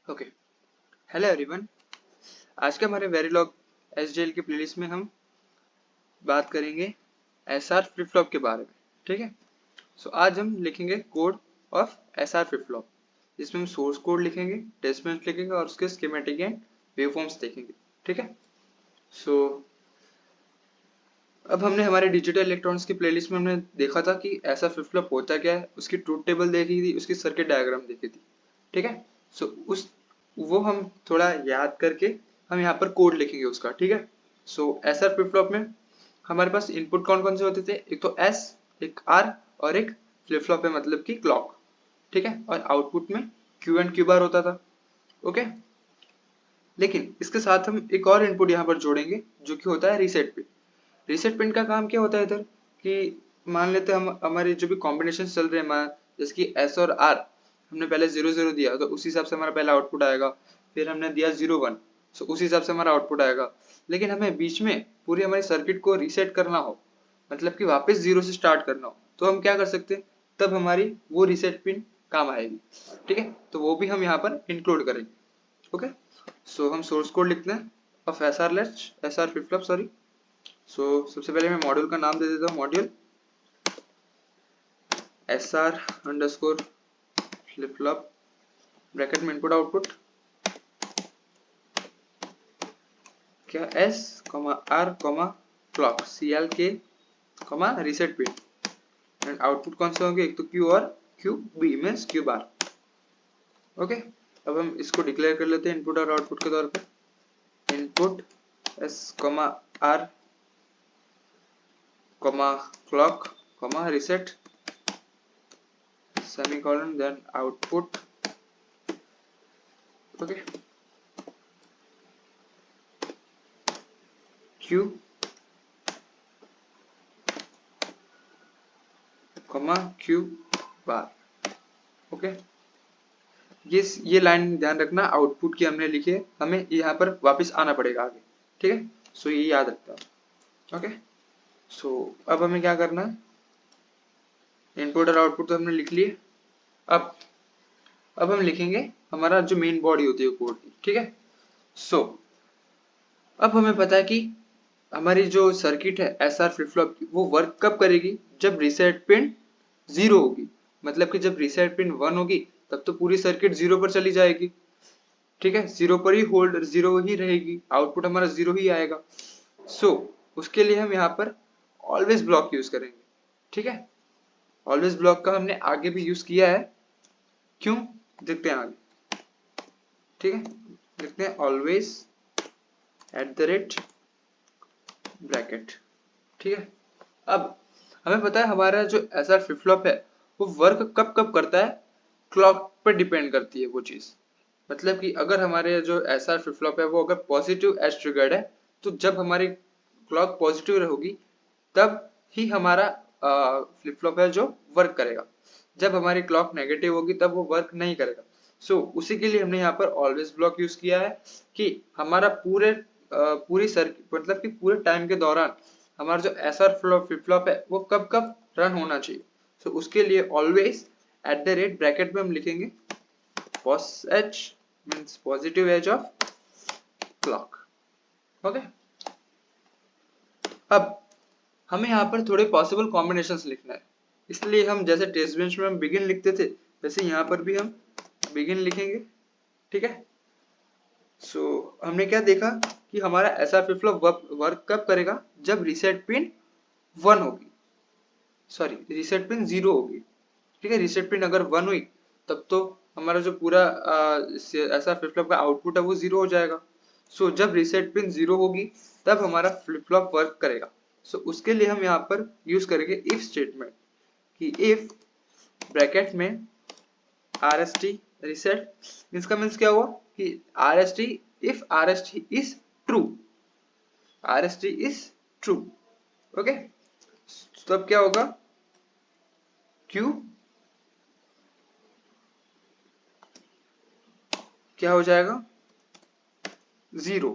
Okay, hello everyone. आज के हमारे वेरीलॉग एसडीएल की प्लेलिस्ट में हम बात करेंगे एसआर फ्लिप फ्लॉप के बारे में। ठीक है, सो आज हम लिखेंगे code of SR flip flop, जिसमें हम सोर्स कोड लिखेंगे, टेस्टमेंट लिखेंगे और उसके स्कीमेटिक एंड वेवफॉर्म्स देखेंगे। ठीक है, सो अब हमने हमारे डिजिटल इलेक्ट्रॉनिक्स की प्लेलिस्ट में हमने देखा था कि एसआर फ्लिप फ्लॉप होता क्या है, उसकी ट्रूथ टेबल देखी थी, उसकी सर्किट डायग्राम देखी थी। ठीक है, सो उस वो हम थोड़ा याद करके हम यहाँ पर कोड लिखेंगे उसका। ठीक है, सो एसआर फ्लिप फ्लॉप में हमारे पास इनपुट कौन कौन से होते थे, एक तो एस, एक आर और एक फ्लिप फ्लॉप है मतलब कि क्लॉक। ठीक है, और आउटपुट में क्यू एंड क्यू बार होता था। ओके, लेकिन इसके साथ हम एक और इनपुट यहाँ पर जोड़ेंगे जो कि होता है रीसेट पिन। रीसेट पिन का काम क्या होता है इधर कि मान लेते हैं हम हमारे जो भी कॉम्बिनेशन चल रहे हैं, जैसे कि एस और आर, हमने पहले 0 0 दिया तो उसी हिसाब से हमारा पहला आउटपुट आएगा। फिर हमने दिया 0 1, सो उसी हिसाब से हमारा आउटपुट आएगा। लेकिन हमें बीच में पूरी हमारी सर्किट को रीसेट करना हो, मतलब कि वापस 0 से स्टार्ट करना हो, तो हम क्या कर सकते हैं, तब हमारी वो रीसेट पिन काम आएगी। ठीक है, तो वो भी हम यहाँ पर इंक्लूड करेंगे। ओके, सो हम सोर्स कोड लिखते हैं of SR flip flop, sorry. So सबसे पहले मैं मॉड्यूल का नाम दे देता हूँ, module SR underscore flip flop, bracket में इनपुट आउटपुट क्या S R clock CLK reset pin, and output कौन से होंगे, एक तो Q और QB means Q bar. Okay, अब हम इसको डिक्लेयर कर लेते हैं इनपुट और आउटपुट के तौर पे। Input S R clock reset semicolon then output। okay, Q Q bar. Okay, ये लाइन ध्यान रखना, आउटपुट की हमने लिखी है, हमें यहाँ पर वापस आना पड़ेगा आगे। ठीक है, सो ये याद रखता है। ओके, सो अब हमें क्या करना है, इनपुट और आउटपुट तो हमने लिख लिए। अब हम लिखेंगे हमारा जो मेन बॉडी होती है कोड की। ठीक है, सो अब हमें पता है कि हमारी जो सर्किट है एसआर फ्लिप फ्लॉप की, वो वर्क कब करेगी, जब रीसेट पिन 0 होगी। मतलब कि जब रीसेट पिन 1 होगी तब तो पूरी सर्किट 0 पर चली जाएगी। ठीक है, 0 पर ही होल्ड, 0 ही रहेगी, आउटपुट हमारा 0 ही आएगा। सो उसके लिए हम यहाँ पर ऑलवेज ब्लॉक यूज करेंगे। ठीक है, ऑलवेज ब्लॉक का हमने आगे भी यूज किया है, क्यों देखते हैं आगे। ठीक है, लिखते हैं ऑलवेज @ ब्रैकेट। ठीक है, अब हमें पता है हमारा जो एसआर फ्लिप फ्लॉप है वो वर्क कब कब करता है, क्लॉक पर डिपेंड करती है वो चीज। मतलब कि अगर हमारे जो एसआर फ्लिप फ्लॉप है वो अगर पॉजिटिव एज ट्रिगर्ड है, तो जब हमारी क्लॉक पॉजिटिव रहेगी तब ही हमारा फ्लिप फ्लॉप है जो वर्क करेगा। जब हमारी क्लॉक नेगेटिव होगी तब वो वर्क नहीं करेगा। सो उसी के लिए हमने यहाँ पर ऑलवेज ब्लॉक यूज किया है कि हमारा पूरी सर्किट मतलब कि पूरे टाइम के दौरान हमारा जो एसआर फ्लिप फ्लॉप है वो कब कब रन होना चाहिए। सो उसके लिए ऑलवेज @ ब्रैकेट में हम लिखेंगे pos means positive edge of clock. Okay, अब हमें यहाँ पर थोड़े पॉसिबल कॉम्बिनेशंस लिखना है, इसलिए हम जैसे टेस्ट बेंच में हम बिगिन लिखते थे वैसे यहाँ पर भी हम बिगिन लिखेंगे। ठीक है, सो हमने क्या देखा कि हमारा एसआर फ्लिप फ्लॉप वर्क कब करेगा, जब रीसेट पिन 1 होगी, सॉरी रीसेट पिन 0 होगी। ठीक है, रीसेट पिन अगर 1 हुई तब तो हमारा जो पूरा एसआर फ्लिप फ्लॉप का आउटपुट है वो 0 हो जाएगा। सो जब रीसेट पिन 0 होगी तब हमारा फ्लिप फ्लॉप वर्क करेगा। सो उसके लिए हम यहाँ पर यूज करेंगे इफ स्टेटमेंट कि इफ ब्रैकेट में RST रीसेट, इसका मीन्स क्या हुआ कि RST if RST is true, RST is true. Okay, तब क्या होगा, Q क्या हो जाएगा 0।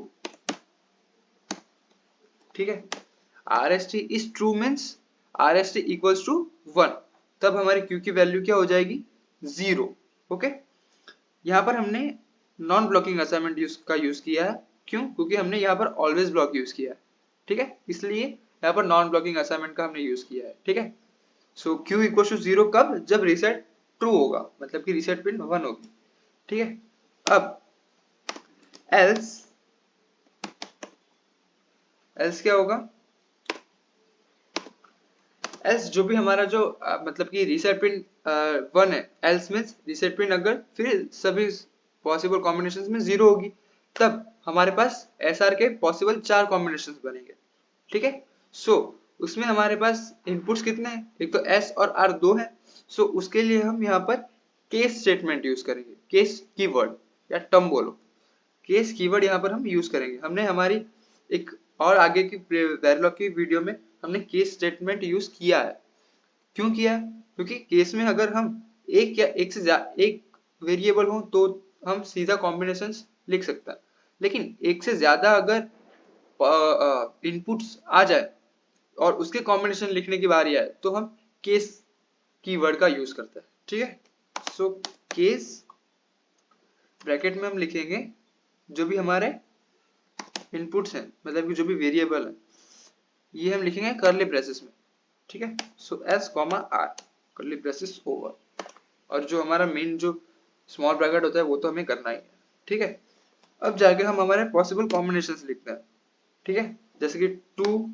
ठीक है, RST is true means RST equals to 1, तब हमारी Q की वैल्यू क्या हो जाएगी 0। ओके, यहाँ पर हमने नॉन ब्लॉकिंग असाइनमेंट यूज किया है। क्यों? क्योंकि हमने यहाँ पर ऑलवेज ब्लॉक यूज किया है, ठीक है, इसलिए यहाँ पर नॉन ब्लॉकिंग असाइनमेंट का हमने यूज किया है, ठीक है। सो क्यू इक्वल टू 0 कब? जब रीसेट ट्रू होगा, मतलब कि रीसेट पिन 1 होगी, ठीक है। अब एल्स क्या होगा? एल्स जो भी हमारा जो मतलब कि रीसेट पिन 1 है, एल्स मीन्स रीसेट पिन अगर फिर सभी पॉसिबल कॉम्बिनेशंस में 0 होगी, तब हमारे पास एसआर के पॉसिबल 4 कॉम्बिनेशंस बनेंगे, ठीक है। सो उसमें हमारे पास इनपुट्स कितने हैं? एक तो एस और आर 2 है। सो उसके लिए हम यहाँ पर केस स्टेटमेंट यूज करेंगे, केस कीवर्ड या टर्म बोलो, केस कीवर्ड यहाँ पर हम यूज करेंगे। हमने हमारी एक और आगे की वेरिलॉग की वीडियो में हमने केस स्टेटमेंट यूज किया है। क्यों किया? क्योंकि केस में अगर हम एक या एक से एक वेरिएबल हो तो हम सीधा कॉम्बिनेशंस लिख सकते हैं, लेकिन एक से ज्यादा अगर इनपुट्स आ जाए और उसके कॉम्बिनेशन लिखने की बारी आए तो हम केस कीवर्ड का यूज करते हैं, ठीक है। सो केस ब्रैकेट में हम लिखेंगे जो भी हमारे इनपुट्स हैं, मतलब कि जो भी वेरिएबल है, ये हम लिखेंगे कर्ली ब्रेसेस में, ठीक है। So S comma R curly braces over, और जो हमारा मेन जो स्मॉल ब्रैकेट होता है वो तो हमें करना ही है, ठीक है। अब जाके हम हमारे पॉसिबल कॉम्बिनेशंस लिखते हैं, ठीक है, जैसे कि 2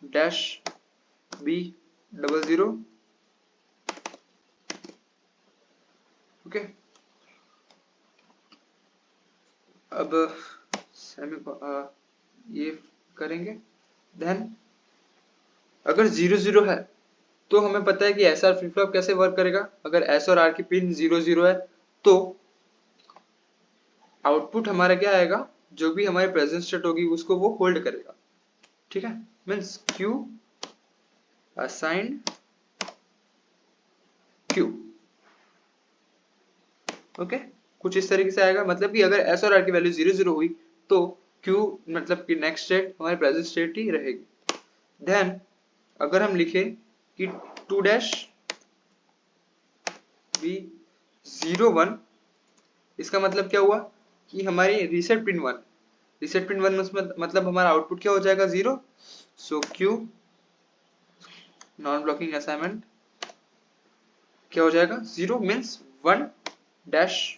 डैश बी 00, ओके। अब ये करेंगे, देन अगर 00 है तो हमें पता है कि एस आर फ्लिप फ्लॉप कैसे वर्क करेगा। अगर एस और आर की पिन 00 है तो आउटपुट हमारा क्या आएगा? जो भी हमारी प्रेजेंट स्टेट होगी उसको वो होल्ड करेगा, ठीक है। Means Q assigned Q, okay, कुछ इस तरीके से आएगा। मतलब कि अगर एस और आर की वैल्यू 00 हुई तो क्यू मतलब कि नेक्स्ट स्टेट हमारी प्रेजेंट स्टेट ही रहेगी। देन अगर हम लिखे कि 2 डैश बी 01, इसका मतलब क्या हुआ कि हमारी रीसेट पिन 1, रीसेट पिन 1 मतलब हमारा आउटपुट क्या हो जाएगा? 0। So Q non blocking assignment क्या हो जाएगा? 0 means 1 dash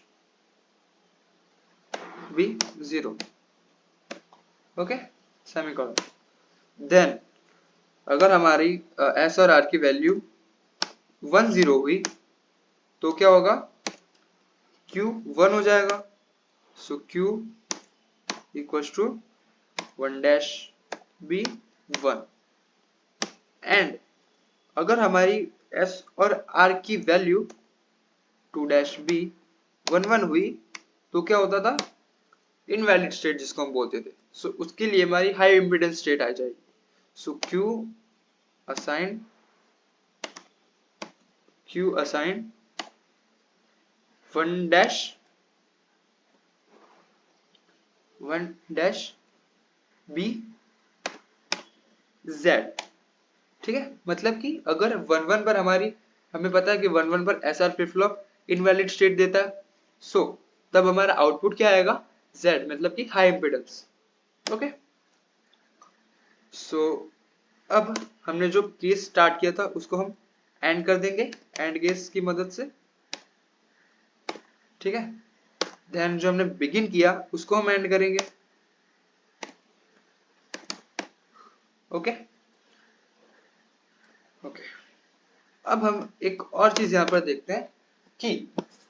B 0, okay, semicolon. Then अगर हमारी एस और आर की वैल्यू 10 हुई तो क्या होगा? क्यू 1 हो जाएगा। So Q equals to 1 dash B 1। And अगर हमारी एस और आर की वैल्यू 2 डैश बी 11 हुई तो क्या होता था? इनवैलिड स्टेट जिसको हम बोलते थे। सो उसके लिए हमारी हाई इम्पीडेंस स्टेट आ जाएगी। So Q assign 1 dash B Z, ठीक है। मतलब कि अगर 11 पर हमें पता है कि 11 पर SR flip flop invalid state देता है, सो तब हमारा आउटपुट क्या आएगा? जेड, मतलब कि हाई इम्पीडेंस, ओके। सो अब हमने जो केस स्टार्ट किया था उसको हम एंड कर देंगे एंड केस की मदद से, ठीक है। देन जो हमने बिगिन किया उसको हम एंड करेंगे, ओके ओके। अब हम एक और चीज यहाँ पर देखते हैं कि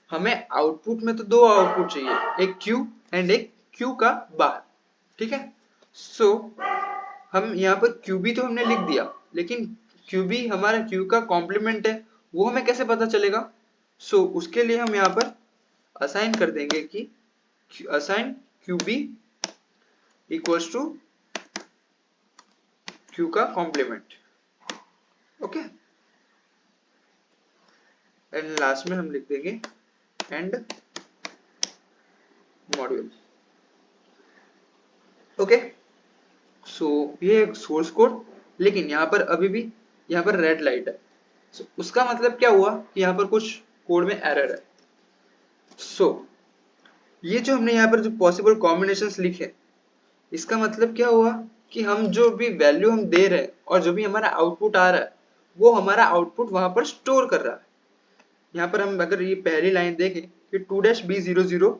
हमें आउटपुट में तो 2 आउटपुट चाहिए, एक क्यू एंड एक क्यू का बार, ठीक है। सो हम यहाँ पर क्यू बी तो हमने लिख दिया, लेकिन क्यू बी हमारा क्यू का कॉम्प्लीमेंट है, वो हमें कैसे पता चलेगा? सो उसके लिए हम यहाँ पर असाइन कर देंगे कि assign Q B equals to Q का कॉम्प्लीमेंट, ओके। एंड लास्ट में हम लिख देंगे एंड मॉड्यूल, ओके। सो ये सोर्स कोड, लेकिन यहाँ पर अभी भी यहाँ पर रेड लाइट है। सो उसका मतलब क्या हुआ कि यहाँ पर कुछ कोड में एरर है। सो ये जो हमने यहाँ पर जो पॉसिबल कॉम्बिनेशंस लिखे, इसका मतलब क्या हुआ कि हम जो भी वैल्यू हम दे रहे हैं और जो भी हमारा आउटपुट आ रहा है वो हमारा आउटपुट वहां पर स्टोर कर रहा है। यहाँ पर हम अगर ये पहली लाइन देखें कि 2-B00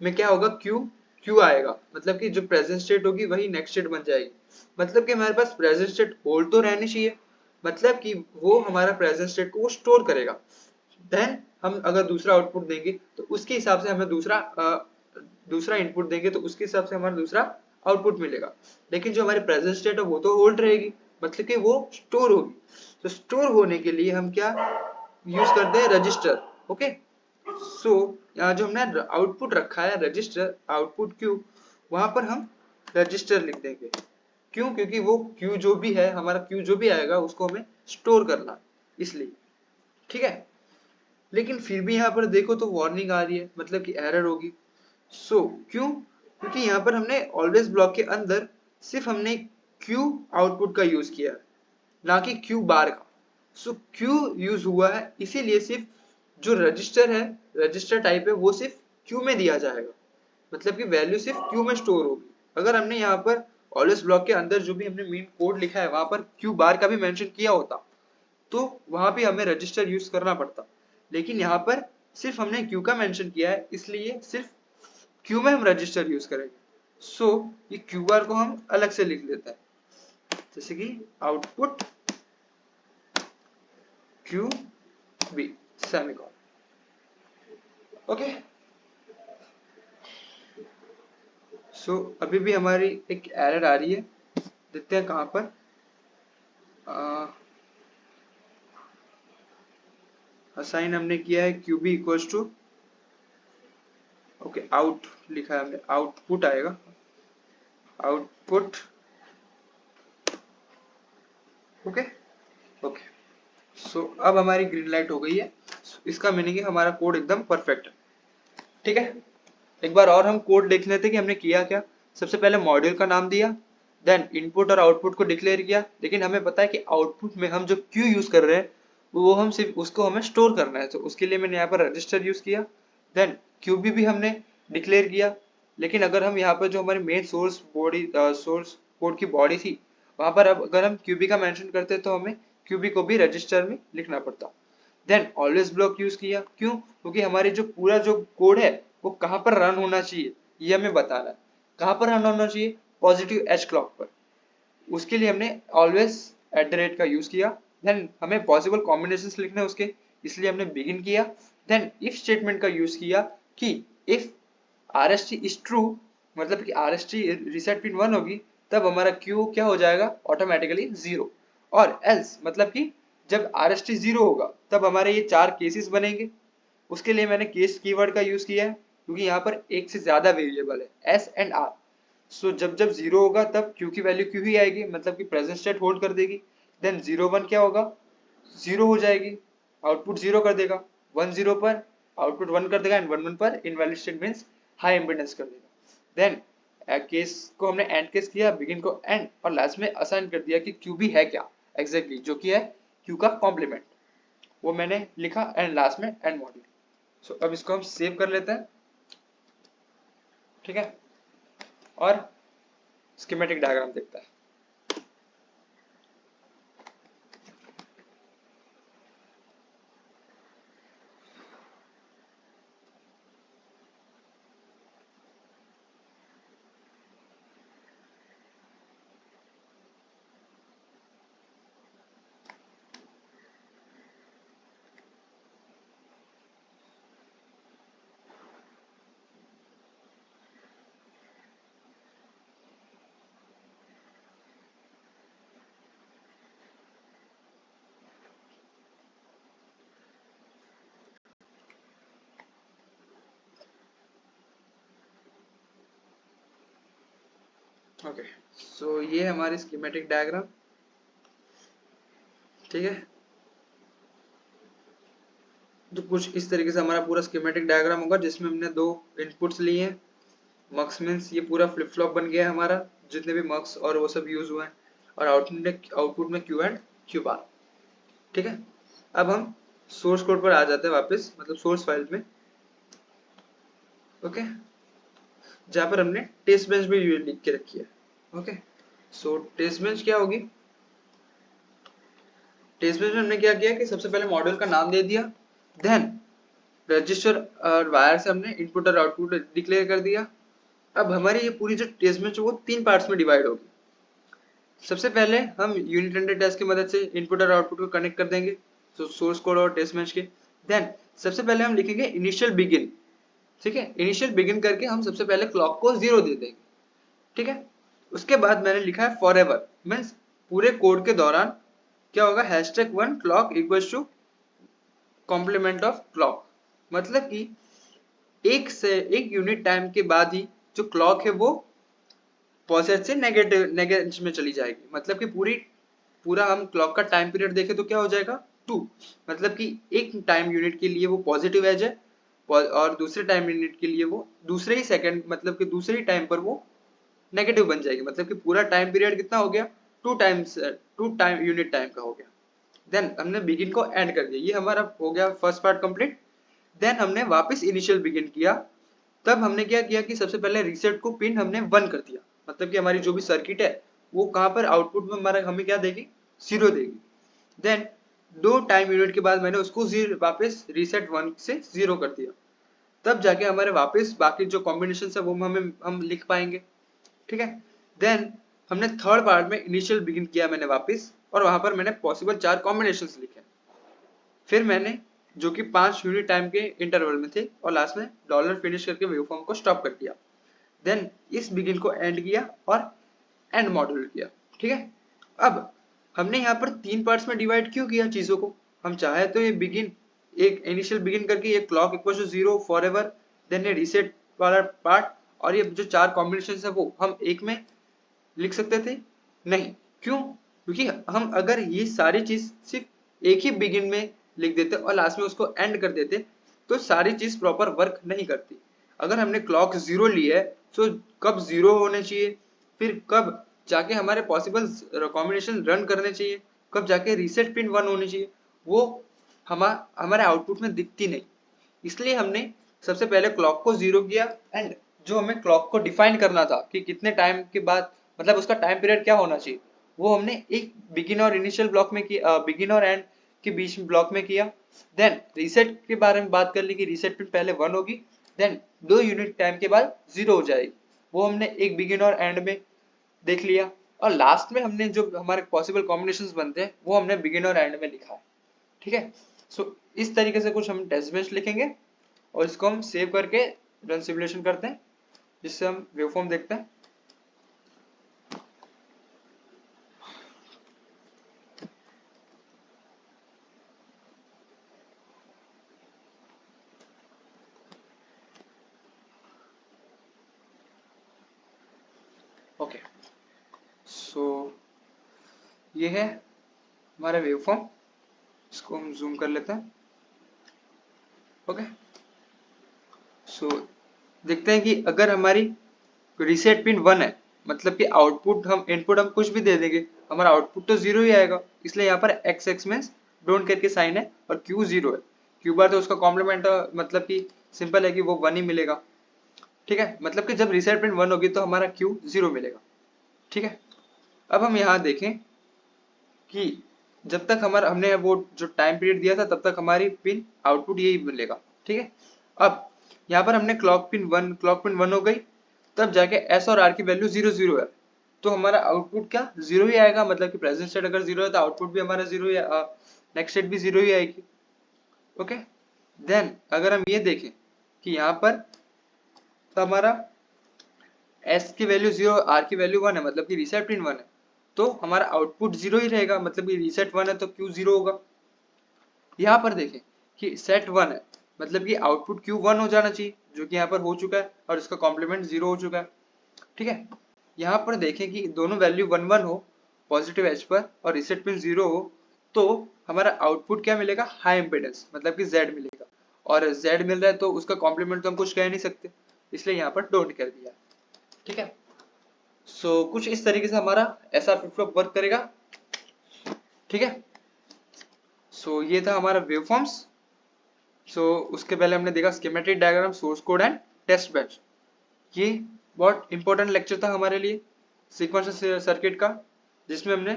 में क्या होगा, क्यू आएगा, मतलब कि जो प्रेजेंट स्टेट होगी वही नेक्स्ट स्टेट बन जाएगी। मतलब कि हमारे पास प्रेजेंट स्टेट होल्ड तो रहनी चाहिए, मतलब कि वो हमारा प्रेजेंट स्टेट को स्टोर करेगा। देन हम अगर दूसरा आउटपुट देंगे तो उसके हिसाब से हमें दूसरा इनपुट देंगे तो उसके हिसाब से हमारा दूसरा आउटपुट मिलेगा। लेकिन जो हमारी प्रेजेंट स्टेट है वो तो होल्ड रहेगी, मतलब कि वो स्टोर होगी। तो स्टोर होने के लिए हम क्या यूज करते हैं, रजिस्टर। ओके, सो यहाँ जो हमने आउटपुट रखा है रजिस्टर आउटपुट क्यू, वहां पर हम रजिस्टर लिख देंगे। क्यों? क्योंकि वो क्यू जो भी है, हमारा क्यू जो भी आएगा उसको हमें स्टोर करना, इसलिए। ठीक है, लेकिन फिर भी यहाँ पर देखो तो वार्निंग आ रही है, मतलब कि एरर होगी। सो क्यों? क्योंकि यहाँ पर हमने ऑलवेज ब्लॉक के अंदर सिर्फ हमने क्यू आउटपुट का यूज किया है, ना कि क्यू बार का। सो क्यू यूज हुआ है, इसीलिए सिर्फ जो रजिस्टर है, रजिस्टर टाइप है, वो सिर्फ क्यू में दिया जाएगा, मतलब कि वैल्यू सिर्फ क्यू में स्टोर होगी। अगर हमने यहाँ पर ऑलवेज ब्लॉक के अंदर जो भी हमने मेन कोड लिखा है वहां पर क्यू बार का भी मेंशन किया होता तो वहां पे हमें रजिस्टर यूज करना पड़ता। लेकिन यहाँ पर सिर्फ हमने क्यू का मेंशन किया है, इसलिए सिर्फ क्यू में हम रजिस्टर यूज करेंगे। सो ये क्यू बार को हम अलग से लिख लेते हैं, जैसे कि output Q B semicolon. Okay, so अभी भी हमारी एक एरर आ रही है, देखते हैं कहां पर। असाइन हमने किया है Q B equals to, okay out लिखा है हमने, आउटपुट आएगा, आउटपुट। ओके ओके, सो अब हमारी ग्रीन लाइट हो गई है। इसका मीनिंग है हमारा कोड एकदम परफेक्ट है। ठीक है, एक बार और हम कोड देख लेते हैं कि हमने किया क्या। सबसे पहले मॉड्यूल का नाम दिया, देन इनपुट और आउटपुट को डिक्लेयर किया, लेकिन हमें पता है कि आउटपुट में हम जो क्यू यूज कर रहे हैं वो हम सिर्फ उसको हमें स्टोर करना है, तो उसके लिए मैंने यहाँ पर रजिस्टर यूज किया। देन क्यूबी भी हमने डिक्लेयर किया, लेकिन अगर हम यहाँ पर जो हमारी मेन सोर्स कोड की बॉडी थी वहां पर अब अगर हम क्यूबी का मेंशन करते तो हमें क्यूबी को भी रजिस्टर में लिखना पड़ता। देन ऑलवेज ब्लॉक यूज किया, क्यों? क्योंकि हमारे जो पूरा जो कोड है वो कहां पर रन होना चाहिए ये हमें बताना है। कहां पर रन होना चाहिए? पॉजिटिव एच क्लॉक पर। उसके लिए हमने ऑलवेज @ का यूज किया। देन हमें पॉसिबल कॉम्बिनेशंस लिखने उसके, इसलिए हमने बिगिन किया। देन इफ स्टेटमेंट का यूज किया कि इफ RST इज ट्रू, मतलब कि RST रीसेट पिन 1 होगी तब हमारा क्यू क्या हो जाएगा, ऑटोमेटिकली 0। और एल्स मतलब कि जब RST 0 होगा तब हमारे ये 4 केसेस बनेंगे। उसके लिए मैंने केस कीवर्ड का यूज किया है, क्योंकि यहाँ पर एक से ज्यादा वेरिएबल है S एंड R। सो जब जब 0 होगा तब Q की वैल्यू Q ही आएगी, मतलब कि प्रेजेंट स्टेट होल्ड कर देगी। देन 0 1 क्या होगा, 0 हो जाएगी, आउटपुट 0 कर देगा। 1 0 पर आउटपुट 1 कर देगा, एंड 1 1 पर invalid state means high impedance कर देगा। देन केस को हमने एंड केस किया, बिगिन को एंड, और लास्ट में असाइन कर दिया कि क्यू भी है क्या एग्जैक्टली, जो कि है क्यू का कॉम्प्लीमेंट, वो मैंने लिखा, एंड लास्ट में एंड मॉड्यूल। सो अब इसको हम सेव कर लेते हैं। ठीक है, और स्कीमेटिक डायग्राम देखते हैं। ओके, सो ये हमारी स्कीमेटिक डायग्राम। ठीक है, तो कुछ इस तरीके से हमारा पूरा स्कीमेटिक डायग्राम होगा, जिसमें हमने 2 इनपुट्स लिए हैं। मक्स मीन्स ये पूरा फ्लिप फ्लॉप बन गया है हमारा, जितने भी मक्स और वो सब यूज हुए हैं, और आउटपुट में क्यू एंड क्यू बार। ठीक है, अब हम सोर्स कोड पर आ जाते हैं वापस, मतलब सोर्स फाइल में। ओके, जहां पर हमने टेस्ट बेंच भी लिख के रखी है। ओके, सो टेस्ट बेंच क्या होगी? टेस्ट बेंच में हमने क्या किया कि सबसे पहले मॉड्यूल का नाम दे दिया, देन रजिस्टर और वायर से हमने इनपुट और आउटपुट डिक्लेयर कर दिया। अब हमारी ये पूरी जो टेस्ट बेंच वो 3 पार्ट्स में डिवाइड होगी। सबसे पहले हम यूनिट रन टेस्ट की मदद से इनपुट और आउटपुट को कनेक्ट कर देंगे, तो सोर्स कोड और टेस्ट बेंच के। देन सबसे पहले हम लिखेंगे इनिशियल बिगिन, ठीक है, इनिशियल बिगिन करके हम सबसे पहले क्लॉक को 0 दे देंगे, ठीक है। उसके बाद मैंने लिखा है फॉरएवर, मींस पूरे कोड के दौरान क्या होगा, #1 clock equals to complement of clock, मतलब कि एक यूनिट टाइम के बाद ही जो क्लॉक है वो पॉजिटिव से नेगेटिव में चली जाएगी। मतलब कि पूरा हम क्लॉक का टाइम पीरियड देखें तो क्या हो जाएगा 2, मतलब कि एक टाइम यूनिट के लिए वो पॉजिटिव एज है और दूसरे टाइम यूनिट के लिए वो दूसरे ही सेकंड, मतलब कि दूसरे ही टाइम पर वो नेगेटिव बन जाएगी। मतलब कि पूरा टाइम पीरियड कितना हो गया, 2 टाइम यूनिट टाइम का हो गया। देन हमने बिगिन को एंड कर दिया, ये हमारा हो गया फर्स्ट पार्ट कंप्लीट। देन हमने वापस इनिशियल बिगिन किया, तब हमने क्या किया कि सबसे पहले रीसेट को पिन हमने 1 कर दिया, मतलब कि हमारी जो भी सर्किट है वो कहां पर आउटपुट में हमारा हमें क्या देगी, 0 देगी। देन 2 टाइम यूनिट के बाद मैंने उसको वापस रीसेट 1 से 0 कर दिया, तब जाके हमारे वापस बाकी जो कॉम्बिनेशन है वो हम लिख पाएंगे, ठीक है। देन हमने थर्ड पार्ट में इनिशियल बिगिन किया मैंने वापस, और वहां पर मैंने पॉसिबल 4 कॉम्बिनेशंस लिखे। फिर मैंने जो कि 5 यूनिट टाइम के इंटरवल में थे, और लास्ट में डॉलर फिनिश करके वेवफॉर्म को स्टॉप कर दिया। देन इस बिगिन को एंड किया और एंड मॉड्यूल किया, ठीक है। अब हमने यहाँ पर 3 पार्ट्स में डिवाइड क्यों किया चीजों को, हम चाहे तो ये बिगिन एक इनिशियल बिगिन करके ये clock equal to 0 forever, then ये रीसेट वाला पार्ट, और ये जो 4 कॉम्बिनेशन है वो हम एक में लिख सकते थे। नहीं, क्यों? क्योंकि हम अगर ये सारी चीज सिर्फ एक ही बिगिन में लिख देते और लास्ट में उसको एंड कर देते तो सारी चीज प्रॉपर वर्क नहीं करती। अगर हमने क्लॉक 0 ली है तो कब 0 होने चाहिए, फिर कब जाके हमारे पॉसिबल कॉम्बिनेशन रन करने चाहिए, कब जाके रीसेट पिन 1 होनी चाहिए, वो हमारे आउटपुट में दिखती नहीं। इसलिए हमने सबसे पहले क्लॉक को 0 किया, एंड जो हमें क्लॉक को डिफाइन करना था कि कितने टाइम के बाद, मतलब उसका टाइम पीरियड क्या होना चाहिए, वो हमने एक बिगिन और इनिशियल ब्लॉक में किया, बिगिन और एंड के बीच में ब्लॉक में किया। देन रीसेट के बारे में बात कर ली कि रीसेट पिन पहले 1 होगी, देन 2 यूनिट टाइम के बाद 0 हो जाएगी, वो हमने एक बिगिन और एंड में देख लिया। और लास्ट में हमने जो हमारे पॉसिबल कॉम्बिनेशंस बनते हैं वो हमने बिगिन और एंड में लिखा है, ठीक है। सो इस तरीके से कुछ हम टेस्ट बेंच लिखेंगे और इसको हम सेव करके रन सिमुलेशन करते हैं, जिससे हम वेवफॉर्म देखते हैं। ओके, सो ये है हमारा वेवफॉर्म, इसको हम जूम कर लेते हैं। ओके, सो देखते हैं कि अगर हमारी रीसेट पिन 1 है, मतलब कि आउटपुट हम इनपुट हम कुछ भी दे देंगे, हमारा आउटपुट तो 0 ही आएगा। इसलिए यहाँ पर x मींस डोंट केयर के साइन है और q 0 है, q बार तो उसका कॉम्प्लीमेंट मतलब कि सिंपल है कि वो 1 ही मिलेगा, ठीक है। मतलब कि जब रीसेट पिन 1 होगी तो हमारा q 0 मिलेगा, ठीक है। अब हम यहाँ देखें कि जब तक हमने वो जो टाइम पीरियड दिया था तब तक हमारी पिन आउटपुट यही मिलेगा, ठीक है। अब यहाँ पर हमने क्लॉक पिन 1 हो गई, तब जाके एस और आर की वैल्यू 0 0 है, तो हमारा आउटपुट क्या 0 ही आएगा। मतलब कि प्रेजेंट स्टेट अगर 0 है तो आउटपुट भी हमारा 0 ही, नेक्स्ट स्टेट भी 0 ही आएगी। ओके, देन अगर हम ये देखें कि यहाँ पर तो हमारा एस की वैल्यू 0, आर की वैल्यू 1 है, मतलब कि रीसेट पिन 1 है, तो हमारा आउटपुट 0 ही रहेगा। मतलब कि रीसेट 1 है तो क्यू 0 होगा। यहाँ पर देखें कि सेट 1 है, मतलब कि आउटपुट क्यू 1 हो जाना चाहिए, जो कि यहाँ पर हो चुका है, और इसका कॉम्प्लीमेंट 0 हो चुका है, ठीक है। यहाँ पर देखें कि दोनों वैल्यू 1 1 हो पॉजिटिव एज पर और रीसेट पिन 0 हो, तो हमारा आउटपुट क्या मिलेगा, हाई इम्पीडेंस, मतलब कि Z मिलेगा, और Z मिल रहा है तो उसका कॉम्प्लीमेंट तो हम कुछ कह नहीं सकते, इसलिए यहाँ पर डोंट कर दिया, ठीक है। सो कुछ इस तरीके से हमारा SR फ्लिप फ्लॉप वर्क करेगा, ठीक है। सो ये था हमारा वेवफॉर्म्स। सो उसके पहले हमने देखा schematic diagram, source code and test bench. ये बहुत इंपॉर्टेंट लेक्चर था हमारे लिए सीक्वेंशियल सर्किट का, जिसमें हमने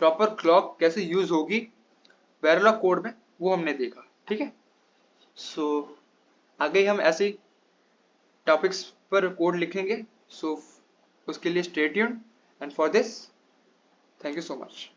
प्रॉपर क्लॉक कैसे यूज होगी पैरेलल कोड में वो हमने देखा। ठीक है, सो आगे हम ऐसे टॉपिक्स पर कोड लिखेंगे। सो उसके लिए stay tuned and for this thank you so much.